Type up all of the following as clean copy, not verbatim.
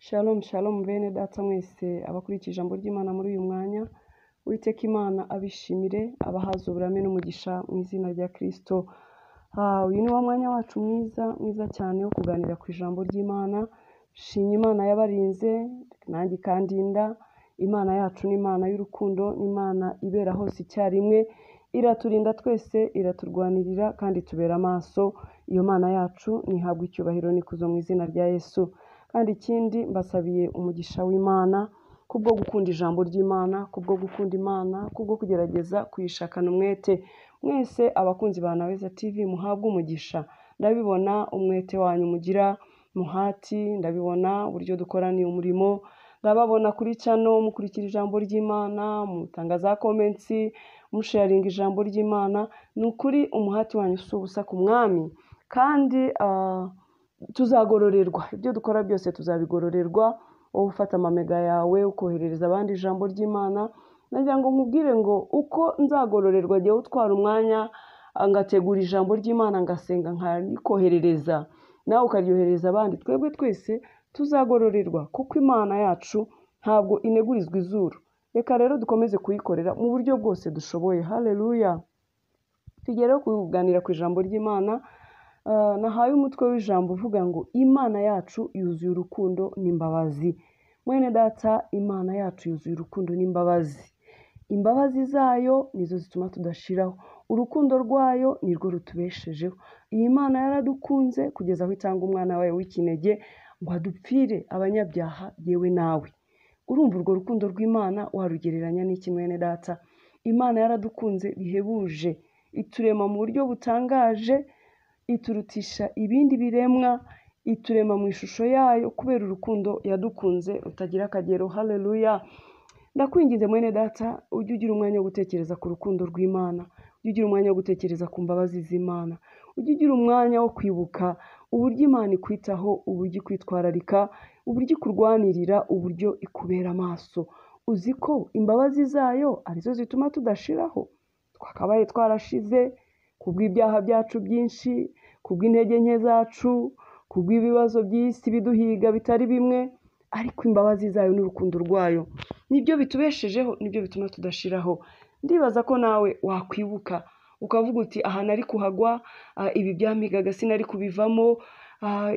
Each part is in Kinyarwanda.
Shalom shalom bene data mwese abakurikije ijambo ry'Imana muri uyu mwanya. Uwiteka Imana abishimire abahaza uburame n'umugisha mu izina rya Kristo. Uyu ni wa mwanya wacu mwiza cyane wo kuganira ku ijambo ry'Imana. Shimye Imana yabarinze nanjye ikandinda. Imana yacu ni Imana y'urukundo, ni Imana ibera hose icyarimwe. Iraturinda twese, iraturwanirira kandi tubera amaso. Iyo Mana yacu nihabwa icyubahiro n'ikuzo mu izina rya Yesu. Kandi ikindi mbasabiye umugisha w'Imana kubwo gukunda ijambo ry'Imana, kubwo gukunda Imana, kubwo kugerageza kuyishakana umwete. Mwese abakunzi ba Naweza TV muhabwe umugisha. Ndabibona umwete wanyu mugira, muhati, ndabibona uburyo dukoraniye umurimo. Ndababona kuri channel mukurikira ijambo ry'Imana, mutanga za comments, musharinga ijambo ry'Imana. Nukuri umuhati wanyu usubusa ku mwami. Kandi tuzagororerwa, ibyo dukora byose tuzabigororerwa. Wowe ufata amamega yawe ukoherereza abandi ijambo ry'Imana, nagira ngo nkubwire ngo uko nzagororerwa giye utwara umwanya ngategura ijambo ry'Imana ngasenga nkarikoherereza nawe ukaryohereza abandi, twebwe twese tuzagororerwa kuko Imana yacu ntabwo inegurizwa izuru. Reka rero dukomeze kuyikorera mu buryo bwose dushoboye. Haleluya. Tugere kuganira ku ijambo ry'Imana. Nahaye umutwe w'ijambo uvuga ngo Imana yacu yuzuye urukundo n'imbabazi. Mwene data, Imana yacu yuzuye urukundo n'imbabazi. Imbabazi zayo nizo zituma tudashiraho. Urukundo rwayo nirwo rutubeshejeho. Iyi Mana yaradukunze kugeza aho itanga umwana wayo w'ikinege ngo adupfire abanyabyaha yewe nawe. Urumva urwo rukundo rw'Imana warugereranya n'iki mwene data? Imana yaradukunze bihebuje, iturema mu buryo butangaje, iturutisha ibindi biremwa, iturema mu ishusho yayo kubera urukundo yadukunze utagira akagero. Haleluya. Ndakwinginze mwene data, ujye ugira umwanya wo gutekereza ku rukundo rw'Imana, ujye ugira umwanya wo gutekereza ku mbabazi z'Imana, ujye ugira umwanya wo kwibuka uburyo Imana ikwitaho, uburyo ikwitwararika, uburyo ikurwanirira, uburyo ikubera amaso. Uzi ko imbabazi zayo arizo zituma tudashiraho. Twakabaye twarashize kubw'ibyaha byacu byinshi, kubw'intege nke zacu, kubw'ibibazo by'isi biduhiga bitari bimwe, ariko imbabazi zayo n'urukundo rwayo nibyo bitubeshejeho, nibyo bituma tudashiraho. Ndibaza ko nawe wakwibuka ukavuga uti aha nari kuhagwa, ibi byamigaga sinari kubivamo,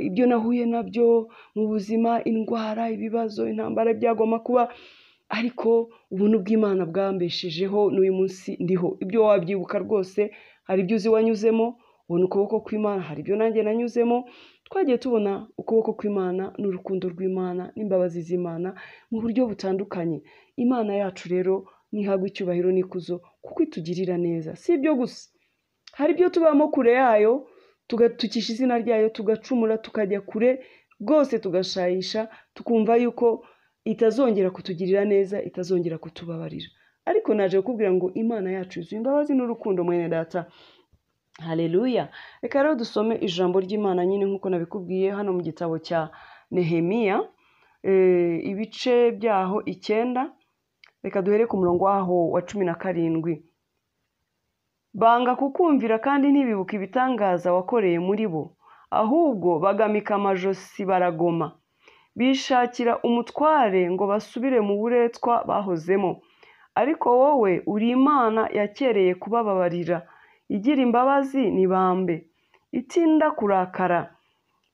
ibyo nahuye nabyo mu buzima, indwara, ibibazo, intambara byagoma kuba, ariko ubuntu bw'Imana bwambeshejeho n'uyu munsi ndiho. Ibyo wabyibuka rwose, hari ibyo uzi wanyuzemo, ubona ukuboko kw'Imana, hari ibyo nanjye nanyuzemo. Twagiye tubona ukuboko kw'Imana n'urukundo rw'Imana n'imbabazi z'Imana mu buryo butandukanye. Imana yacu rero nihabwa icyubahiro n'ikuzo kuko itugirira neza. Si ibyo gusa, hari ibyo tubamo kure yayo, tugatukisha izina ryayo, tugacumura, tukajya kure rwose, tugashayisha, tukumva yuko itazongera kutugirira neza, itazongera kutubabarira. Ariko naje kukubwira ngo Imana yacu yuzuye imbabazi n'urukundo mwene data. Haleluya. Reka rero dusome ijambo ry'Imana nyine nkuko nabikubwiye hano mu gitabo cya Nehemiya, ibice byaho 9. Reka duhere ku murongo waho wa 17. Banga kukumvira kandi ntibibuka ibitangaza wakoreye muri bo, ahubwo bagamika amajosi baragoma. Bishakira umutware ngo basubire mu buretwa bahozemo. Ariko wowe uri Imana yakereye kubababarira, igira imbabazi nibambe, itinda kurakara,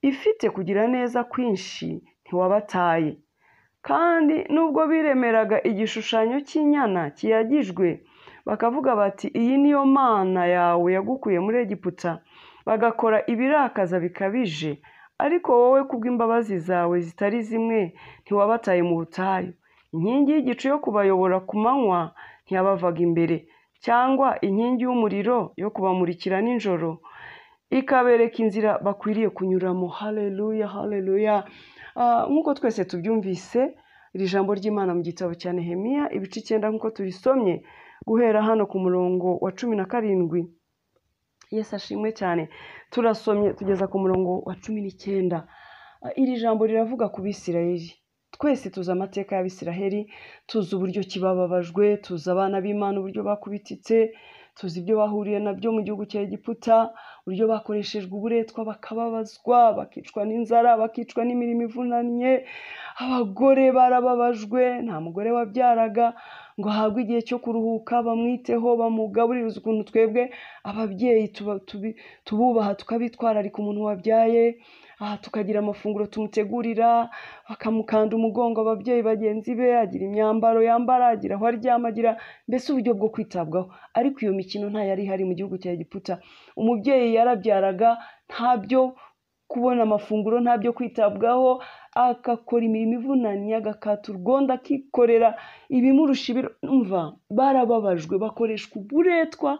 ifite kugira neza kwinshi ntiwabataye. Kandi nubwo biremeraga igishushanyo cy'inyana kiyagijwe, bakavuga bati iyi niyo Mana yawe yagukuye muri Egiputa, bagakora ibirakaza bikabije, ariko wowe kubw'imbabazi zawe zitari zimwe ntiwabataye mu butayu. Inkingi y'igicu yo kubayobora ku manywa ntiyabavaga imbere, cyangwa inkingi y'umuriro yo kubamurikira nijoro, ikabereka inzira bakwiriye kunyuramo. Haleluya, haleluya. Nkuko twese tubyumvise iri jambo ry'Imana mu gitabo cya Nehemiya ibice 9 nkuko tubisomye guhera hano ku murongo wa 17. Yesu ashimwe cyane. Turasomye tugeza ku murongo wa 19. Iri jambo riravuga ku Bisirayeli. Twese tuzi amateka y'Abisiraheli, tuzi uburyo kibababajwe, tuzi abana b'Imana uburyo bakubititse, tuzi ibyo bahuriye nabyo mu gihugu cya Egiputa, uburyo bakoreshejwe uburetwa bakababazwa, bakicwa n'inzara, bakicwa n'imirimo ivunanye, abagore barababajwe, nta mugore wabyaraga ngo ahabwe igihe cyo kuruhuka, bamwiteho, bamugaburire. Ukuntu twebwe ababyeyi tububaha tukabitwararika umuntu wabyaye, tukagira amafunguro tumutegurira, bakamukanda umugongo ababyeyi bagenzi be, agira imyambaro yambara, agira aho aryama, agira mbese uburyo bwo kwitabwaho. Ariko iyo mikino nta yari ihari mu gihugu cya Egiputa. Umubyeyi yarabyaraga, ntabyo kubona amafunguro, ntabyo kwitabwaho, agakora imirimo ivunanye, agakata urwondo, akikorera ibimurusha ibiro. Umva, barababajwe, bakoreshwa uburetwa,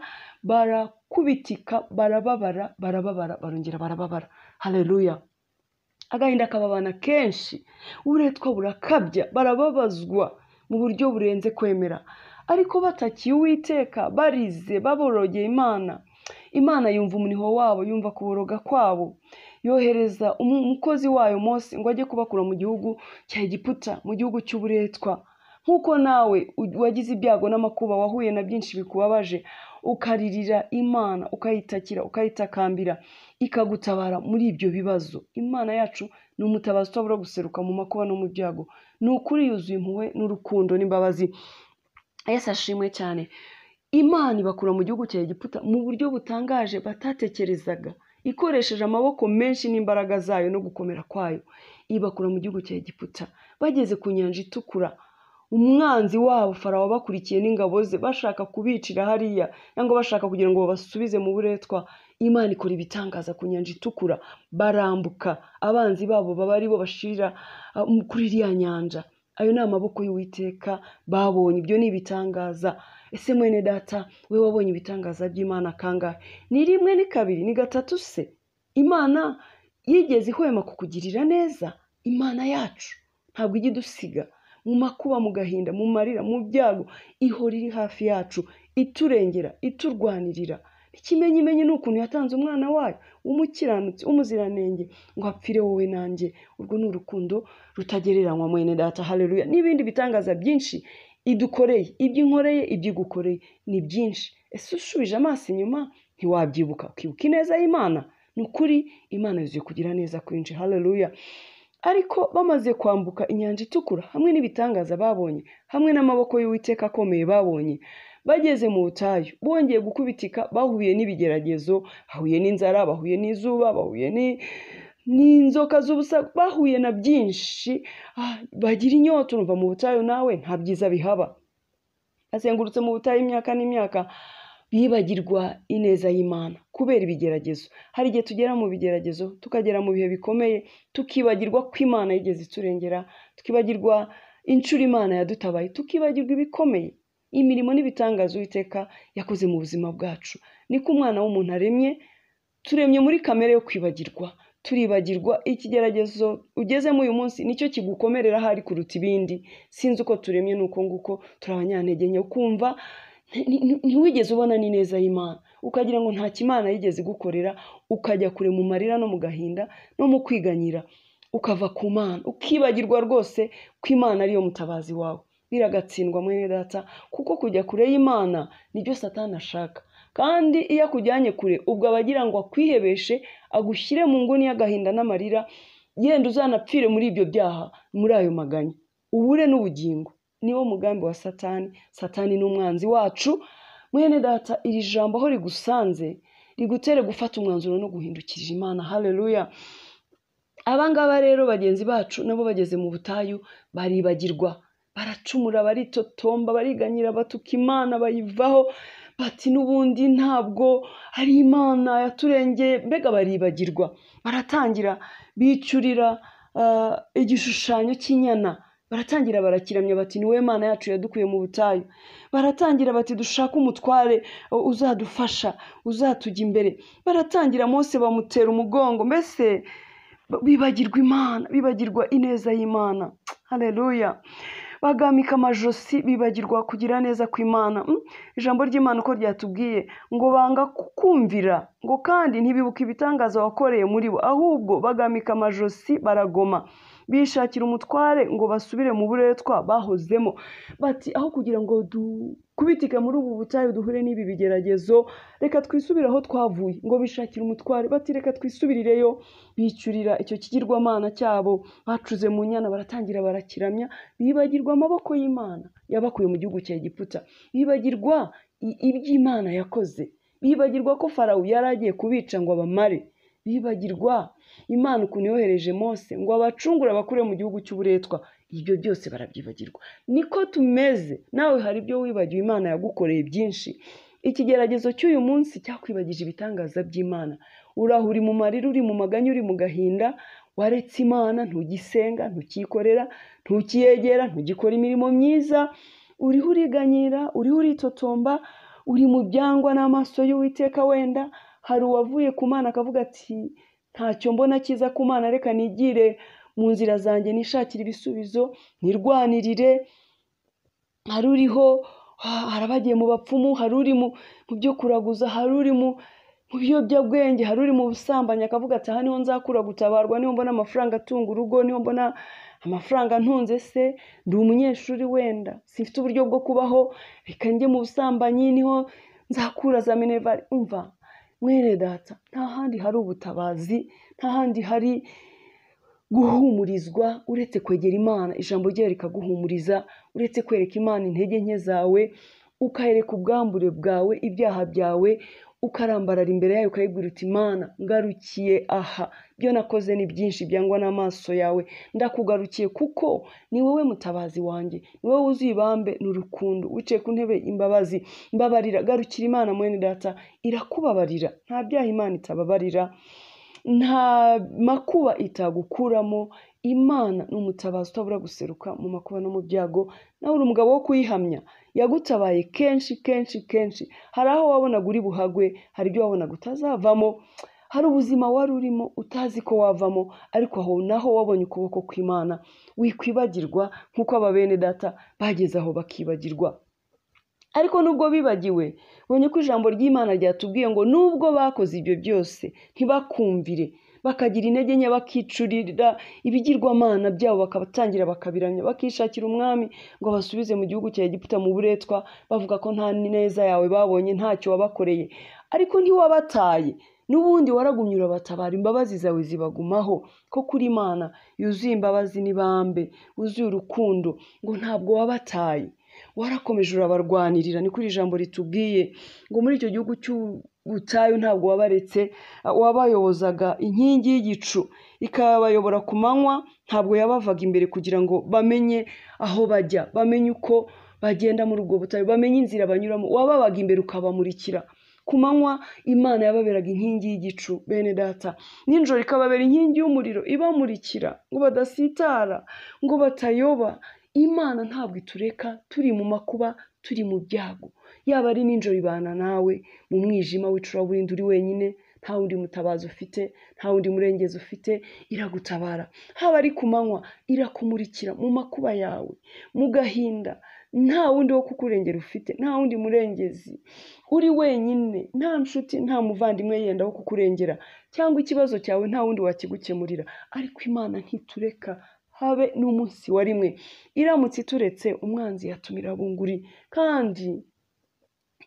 barakubitika, barababara, barongera barababara. Haleluya. Agahinda kababana kenshi, uburetwa burakabya, barababazwa mu buryo burenze kwemera. Ariko batakiye Uwiteka, barize, baborogeye Imana, Imana yumva umuniho wabo, yumva kuboroga kwabo, yohereza umukozi wayo Mose ngo ajye kubakura mu gihugu cya Egiputa, mu gihugu cy'uburetwa. Nk'uko nawe wagize ibyago n'amakuba, wahuye na byinshi bikubabaje, ukaririra Imana, ukayitakira, ukayitakambira, ikagutabara muri ibyo bibazo. Imana yacu ni umutabazi utabura guseruka mu makuba no mu byago. Ni ukuri yuzuye impuhwe n'urukundo n'imbabazi. Yesu ashimwe cyane. Imana ibakura mu gihugu cya Egiputa mu buryo butangaje batatekerezaga, ikoresheje amaboko menshi n'imbaraga zayo no gukomera kwayo. Ibakura mu gihugu cya Egiputa, bageze ku nyanja itukura. Umwanzi wabo Farawo bakurikiye n'ingabo ze, bashaka kubicira hariya, cyangwa bashaka kugira ngo basubize mu buretwa. Imana ikora ibitangaza ku nyanja itukura, barambuka, abanzi babo baba ari bo bashirira kuri iriya nyanja. Ayo ni amaboko y'Uwiteka babonye. Ibyo ni ibitangaza. Ese mwene data, we wabonye ibitangaza by'Imana kangahe? Ni rimwe, ni kabiri, ni gatatu se? Imana yigeze ihwema kukugirira neza? Imana yacu ntabwo ijya idusiga mu makuba, mu gahinda, mu marira, mu byago. Ihora iri hafi yacu, iturengera, iturwanirira. Ikimenyimenyi ni ukuntu yatanze umwana wayo w'umukiranutsi, w'umuziranenge, ngo apfire wowe nanjye. Urwo ni urukundo rutagereranywa mwene data. Haleluya. N'ibindi bitangaza byinshi idukoreye, ibyo inkoreye, ibyo igukoreye ni byinshi. Ese ushubije amaso inyuma ntiwabyibuka, ukibuka ineza y'Imana? Ni ukuri Imana yuzuye kugira neza kwinshi. Haleluya. Ariko bamaze kwambuka inyanja itukura, hamwe n'ibitangaza babonye, hamwe n'amaboko y'Uwiteka akomeye babonye, bageze mu butayu, bongeye gukubitika, bahuye n'ibigeragezo, bahuye n'inzara, bahuye n'izuba, bahuye n'inzoka z'ubusa, bahuye na byinshi, bagira inyota. Urumva mu butayu nawe nta byiza bihaba. Azengurutse mu butayu imyaka n'imyaka, bibagirwa ineza y'Imana kubera ibigeragezo. Hari igihe tugera mu bigeragezo, tukagera mu bihe bikomeye, tukibagirwa ko Imana yigeze iturengera, tukibagirwa inshuro Imana yadutabaye, tukibagirwa ibikomeye, imirimo n'ibitangaza Uwiteka yakoze mu buzima bwacu. Niko umwana w'umuntu aremye, turemye muri kamere yo kwibagirwa. Turibagirwa. Ikigeragezo ugezemo uyu munsi nicyo kigukomerera ahari kuruta ibindi. Sinzi uko turemye, nuko nguko turi abanyantege nke, ukumva ntiwigeze ubona n'ineza y'Imana, ukagira ngo nta kimana yigeze gukorera, ukajya kure mu marira no mu gahinda no mu kwiganyira, ukava ku Mana, ukibagirwa rwose ko Imana ariyo mutabazi wawe. Biragatsindwa mwene data, kuko kujya kure y'Imana nibyo Satani ashaka. Kandi iyo akujyanye kure, ubwo abagira ngo akwihebeshe, agushyire mu nguni y'agahinda n'amarira, yenda uzanapfire muri ibyo byaha, muri ayo maganya, ubure n'ubugingo. Niwo mugambi wa Satani. Satani ni umwanzi wacu. Mwene data, iri jambo aho rigusanze, rigutere gufata umwanzuro no guhindukirira Imana. Haleluya. Abangaba rero bagenzi bacu nabo bageze mu butayu, baribagirwa, baracumura, baritotomba, bariganyira, batuka Imana, bayivaho, bati n'ubundi ntabwo ari Imana yaturengeye. Mbega baribagirwa, baratangira bicurira igishushanyo cy'inyana, baratangira barakiramya, bati ni we Mana yacu yadukuye mu butayu. Baratangira bati dushaka umutware uzadufasha, uzatujya imbere. Baratangira Mose bamutera umugongo. Mbese bibagirwa Imana, bibagirwa ineza y'Imana. Haleluya. Bagamika amajosi, bibagirwa kugira neza kw'Imana. Ijambo ry'Imana uko ryatubwiye ngo banga kumvira, ngo kandi ntibibuka ibitangaza wakoreye muri bo, ahubwo bagamika amajosi, baragoma. bishakira umutware ngo basubire mu buretwa bahozemo. Bati aho kugira ngo dukubitike muri ubu butayu duhure n'ibi bigeragezo, reka twisubire aho twavuye. Ngo bishakira umutware, bati reka twisubirireyo. Bicyurira icyo kigirwamana cyabo, bacuze mu nyana baratangira barakiramya, bibagirwa amaboko y'Imana yabakuye mu gihugu cya Egiputa, bibagirwa iby'Imana yakoze, bibagirwa ko Farawo yari agiye kubica ngo abamare, bibagirwa Imana ukuntu yohereje Mose ngo abacungure abakure mu gihugu cy'uburetwa. Ibyo byose barabyibagirwa. Niko tumeze nawe, hari ibyo wibagiwe Imana yagukoreye byinshi. Ikigeragezo cy'uyu munsi cyakwibagije ibitangaza by'Imana. Urahuri mu marira, uri mu maganya, uri mu gahinda, waretse Imana, ntugisenga, ntukikorera, ntukiyegera, ntugikora imirimo myiza, uriho uriganyira, uriho uritotomba, uri mu byangwa n'amaso y'Uwiteka. Wenda hari uwavuye ku Mana akavuga ati ntacyo mbona cyiza ku Mana, reka nigire mu nzira zanjye nishakira ibisubizo, nirwanirire. Hari uriho harabagiye mu bapfumu, hari uri mu byo kuraguza, hari uri mu biyobyabwenge, hari uri mu busambanyi akavuga ati aha niho nzakura gutabarwa, niho mbona amafaranga atunga urugo, niho mbona amafaranga ntunze. Se ndi umunyeshuri, wenda sifite uburyo bwo kubaho, reka njye mu busambanyi, niho nzakura za minervari. Umva mwene data, nta handi hari ubutabazi, nta handi hari guhumurizwa uretse kwegera Imana. Ijambo ryayo rikaguhumuriza, uretse kwereka Imana intege nke zawe, ukayereka ubwambure bwawe, ibyaha byawe, ukarambarara imbere yayo ukayibwira uti Imana ngarukiye aha, ibyo nakoze ni byinshi byangwa n'amaso yawe, ndakugarukiye kuko ni wowe mutabazi wanjye, ni wowe wuzuye ibambe n'urukundo, wicaye ku ntebe imbabazi. Mbabarira, garukira Imana mwene data, irakubabarira. Nta byaha Imana itababarira, nta makuba itagukuramo. Imana ni umutabazi utabura guseruka mu makuba no mu byago. Nawe uri umugabo wo kuyihamya, yagutabaye kenshi kenshi kenshi. Hari aho wabonaga uri buhagwe, hari ibyo wabonaga utazavamo, hari ubuzima wari urimo utazi ko wavamo, ariko aho naho wabonye ukuboko kw'Imana. Wikwibagirwa nk'uko aba bene data bageze aho bakibagirwa. Ariko nubwo bibagiwe, bonye ko ijambo ry'Imana ryatubwiye ngo nubwo bakoze ibyo byose ntibakumvire, bakagira intege nke, bakicurira ibigirwamana byabo, bakabatangira bakabiramya, bakishakira umwami ngo basubize mu gihugu cya Egiputa mu buretwa, bavuga ko nta neza yawe babonye, ntacyo wabakoreye. Ariko ntiwabataye, n'ubundi waragumye urabatabara, imbabazi zawe zibagumaho. Ko kuri Imana yuzuye imbabazi n'ibambe, wuzuye urukundo, ngo ntabwo wabataye, warakomeje urabarwanirira. Ni kuri ijambo ritubwiye ngo muri icyo gihugu cy'ubutayu ntabwo wabaretse, wabayobozaga inkingi y'igicu ikabayobora ku manywa, ntabwo yabavaga imbere kugira ngo bamenye aho bajya, bamenye uko bagenda muri ubwo butayu, bamenye inzira banyuramo. Wababaga imbere ukabamurikira. Ku manywa Imana yababeraga inkingi y'igicu bene data, nijoro ikababera inkingi y'umuriro ibamurikira ngo badasitara, ngo batayoba. Imana ntabwo itureka turi mu makuba, turi mu byago. Yaba ari nijoro ibana nawe mu mwijima w'icuraburindi, uri wenyine, nta wundi mutabazi ufite, nta wundi murengezi ufite, iragutabara. Haba ari ku manywa irakumurikira mu makuba yawe, mu gahinda, nta wundi wo kukurengera ufite, nta wundi murengezi. Uri wenyine, nta nshuti, nta muvandimwe yenda wo kukurengera, cyangwa ikibazo cyawe nta wundi wakigukemurira. Ariko Imana ntitureka habe n'umunsi wa rimwe. Iramutse ituretse, umwanzi yatumira bunguri. Kandi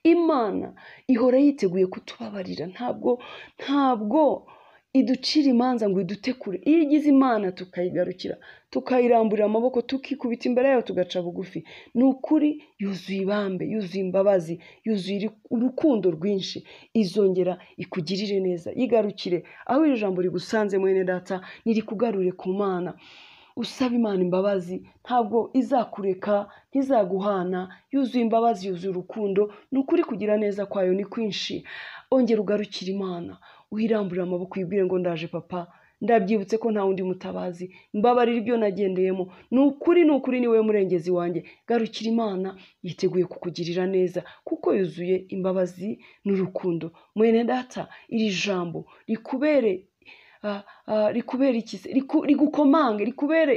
Imana ihora yiteguye kutubabarira, ntabwo iducira imanza ngo idutekure. Iyo igize Imana tukayigarukira, tukayiramburira amaboko, tukikubita imbere yayo tugaca bugufi, ni ukuri yuzuye ibambe, yuzuye imbabazi, yuzuye urukundo rwinshi. Izongera ikugirire neza, yigarukire aho iri jambo rigusanze mwene data, nirikugarure ku Mana. Usaba Imana imbabazi, ntabwo izakureka, ntizaguhana. Yuzuye imbabazi, yuzuye urukundo. Ni ukuri kugira neza kwayo ni kwinshi. Ongera ugarukire Imana, uhiramburire amaboko, uyibwire ngo ndaje papa, ndabyibutse ko nta wundi mutabazi, mbabarira ibyo nagendeyemo. Ni ukuri ni wowe murengezi wanjye. Garukira Imana, yiteguye kukugirira neza kuko yuzuye imbabazi n'urukundo. Mwene data, iri jambo rikubere rikubere ikize, rigukomange, rikubere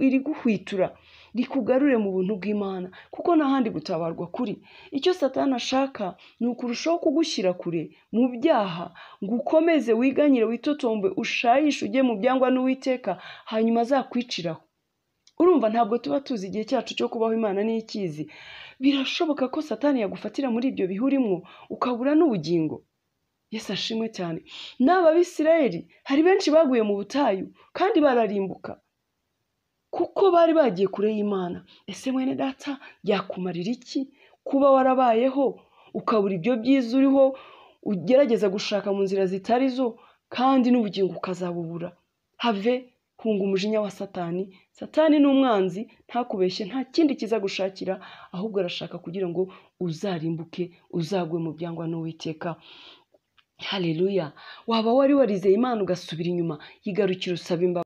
iriguhwitura, rikugarure mu buntu bw'Imana, kuko nta handi gutabarwa kuri. Icyo Satani ashaka ni ukurushaho kugushyira kure mu byaha, ngo ukomeze wiganyire, witotombe, ushayishe, ujye mu byangwa n'Uwiteka, hanyuma azakwiciraho. Urumva, ntabwo tuba tuzi igihe cyacu cyo kubaho, Imana niyo ikizi. Birashoboka ko Satani yagufatira muri ibyo bihe urimo, ukabura n'ubugingo. Yesu ashimwe cyane. N'aba Bisirayeli hari benshi baguye mu butayu kandi bararimbuka, kuko bari bagiye kure y'Imana. Ese mwene data, byakumarira iki kuba warabayeho ukabura ibyo byiza uriho ugerageza gushaka mu nzira zitari zo, kandi n'ubugingo ukazabubura? Have, hunga umujinya wa Satani. Satani ni umwanzi, ntakubeshye, nta kindi kiza gushakira, ahubwo arashaka kugira ngo uzarimbuke, uzagwe mu byangwa n'Uwiteka. Haleluya. Waba wari warizeye Imana ugasubira inyuma, yigarukira usaba imbabazi.